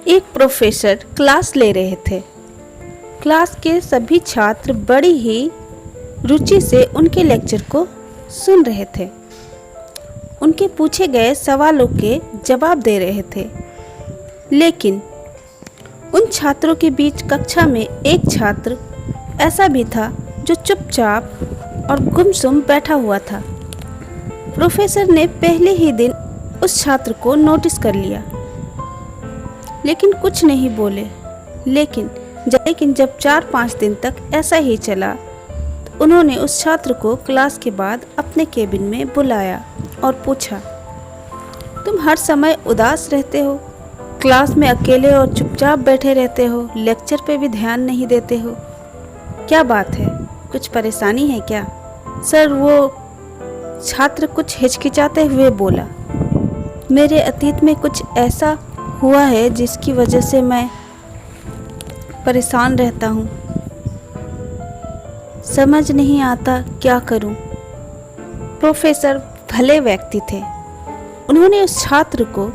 एक professor class ले रहे थे। क्लास के सभी छात्र बड़ी ही रुचि से उनके लेक्चर को सुन रहे थे। उनके पूछे गए सवालों के जवाब दे रहे थे। लेकिन उन छात्रों के बीच कक्षा में एक छात्र ऐसा भी था जो चुपचाप और गुमसुम बैठा हुआ था। प्रोफेसर ने पहले ही दिन उस छात्र को नोटिस कर लिया, लेकिन कुछ नहीं बोले। लेकिन जब 4-5 दिन तक ऐसा ही चला तो उन्होंने उस छात्र को क्लास के बाद अपने केबिन में बुलाया और पूछा, तुम हर समय उदास रहते हो, क्लास में अकेले और चुपचाप बैठे रहते हो, लेक्चर पे भी ध्यान नहीं देते हो, क्या बात है? कुछ परेशानी है क्या? सर, वो छात्र कुछ हिचकिचाते हुए बोला, मेरे अतीत में कुछ ऐसा हुआ है जिसकी वजह से मैं परेशान रहता हूँ, समझ नहीं आता क्या करूँ। प्रोफेसर भले व्यक्ति थे। उन्होंने उस छात्र को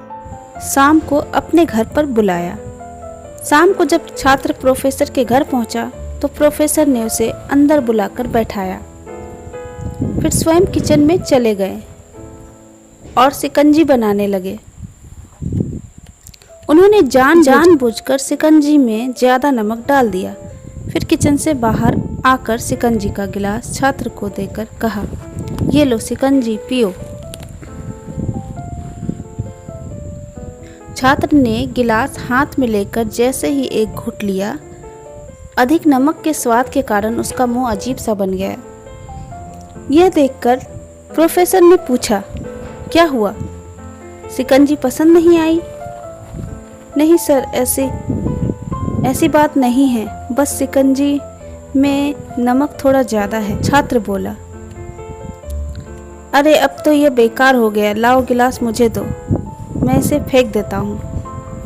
शाम को अपने घर पर बुलाया। शाम को जब छात्र प्रोफेसर के घर पहुंचा तो प्रोफेसर ने उसे अंदर बुलाकर बैठाया। फिर स्वयं किचन में चले गए और शिकंजी बनाने लगे। उन्होंने जानबूझकर शिकंजी में ज़्यादा नमक डाल दिया। फिर किचन से बाहर आकर शिकंजी का गिलास छात्र को देकर कहा, ये लो शिकंजी पियो। छात्र ने गिलास हाथ में लेकर जैसे ही एक घूंट लिया, अधिक नमक के स्वाद के कारण उसका मुंह अजीब सा बन गया। यह देखकर प्रोफेसर ने पूछा, क्या हुआ? शिकंजी पसंद नहीं आई? नहीं सर, ऐसी बात नहीं है, बस शिकंजी में नमक थोड़ा ज़्यादा है, छात्र बोला। अरे अब तो यह बेकार हो गया, लाओ गिलास मुझे दो, मैं इसे फेंक देता हूँ।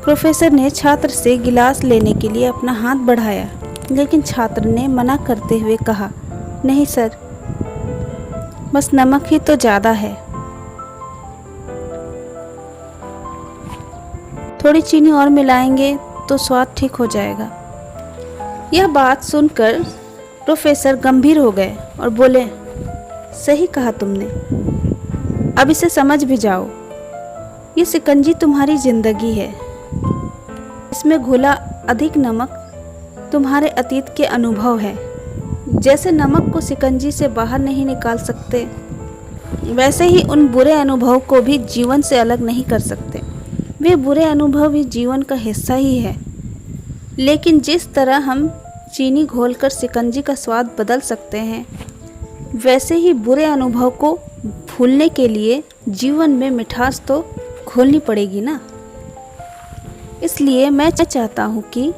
प्रोफेसर ने छात्र से गिलास लेने के लिए अपना हाथ बढ़ाया, लेकिन छात्र ने मना करते हुए कहा, नहीं सर, बस नमक ही तो ज़्यादा है, थोड़ी चीनी और मिलाएंगे तो स्वाद ठीक हो जाएगा। यह बात सुनकर प्रोफेसर गंभीर हो गए और बोले, सही कहा तुमने, अब इसे समझ भी जाओ। ये शिकंजी तुम्हारी जिंदगी है, इसमें घुला अधिक नमक तुम्हारे अतीत के अनुभव है। जैसे नमक को शिकंजी से बाहर नहीं निकाल सकते, वैसे ही उन बुरे अनुभव को भी जीवन से अलग नहीं कर सकते। वे बुरे अनुभव भी जीवन का हिस्सा ही है। लेकिन जिस तरह हम चीनी घोलकर शिकंजी का स्वाद बदल सकते हैं, वैसे ही बुरे अनुभव को भूलने के लिए जीवन में मिठास तो घोलनी पड़ेगी ना। इसलिए मैं चाहता हूँ कि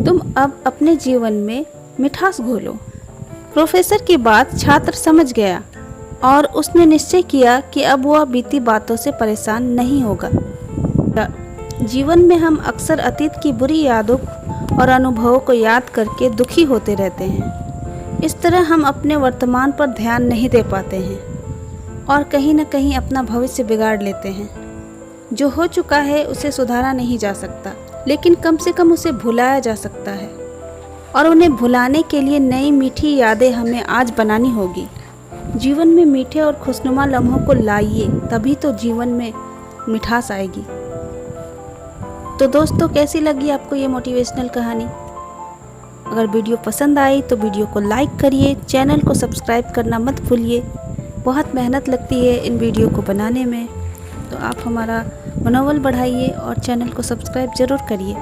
तुम अब अपने जीवन में मिठास घोलो। प्रोफेसर की बात छात्र समझ गया और उसने निश्चय किया कि अब वह बीती बातों से परेशान नहीं होगा। जीवन में हम अक्सर अतीत की बुरी यादों और अनुभवों को याद करके दुखी होते रहते हैं। इस तरह हम अपने वर्तमान पर ध्यान नहीं दे पाते हैं और कहीं न कहीं अपना भविष्य बिगाड़ लेते हैं। जो हो चुका है उसे सुधारा नहीं जा सकता, लेकिन कम से कम उसे भुलाया जा सकता है, और उन्हें भुलाने के लिए नई मीठी यादें हमें आज बनानी होगी। जीवन में मीठे और खुशनुमा लम्हों को लाइए, तभी तो जीवन में मिठास आएगी। तो दोस्तों, कैसी लगी आपको ये मोटिवेशनल कहानी? अगर वीडियो पसंद आई तो वीडियो को लाइक करिए, चैनल को सब्सक्राइब करना मत भूलिए। बहुत मेहनत लगती है इन वीडियो को बनाने में, तो आप हमारा मनोबल बढ़ाइए और चैनल को सब्सक्राइब ज़रूर करिए।